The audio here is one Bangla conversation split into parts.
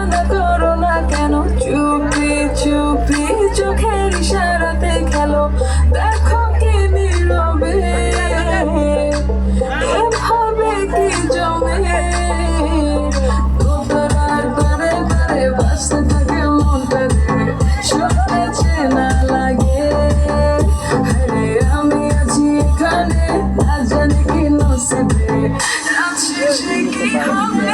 বাহানা করো না কেন, চুপি চুপি চোখের ইশারাতে খেলো, দেখো কি নীরবে এভাবে কি জমে, তোরার তারে তারে বাসতে থাকে মনটা রে, সত্যি চেনা লাগে। আরে আমি আছি এখানে, না জানি কি নসিবে আছি সে কি হবে।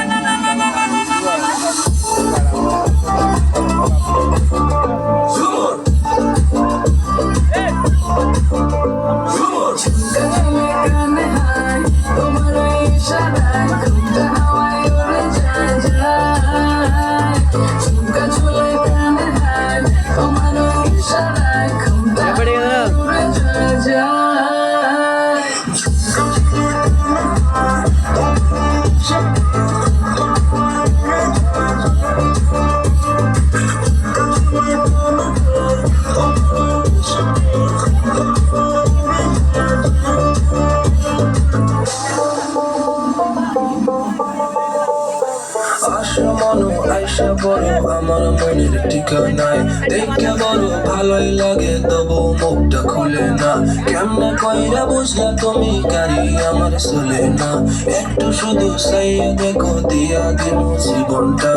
কানে হায় তোমার ইশারায়, ঘুমটা হাওয়ায় উড়ে যায় যায়, ঝুমকা ঝুলে কানে হায় তোমার ইশারায়, ঘুমটা উড়ে যায় যায়। আশা মনো আইসা বড় আমার মনের ঠিকানায়, দেখে বড় ভালোই লাগে তবু মুখটা খুলে না, কেমনে কইরা বুঝলা তুমি কারি আমার চলে না, একটু শুধু চাইয়া দেখো দিয়া দিন জীবনটা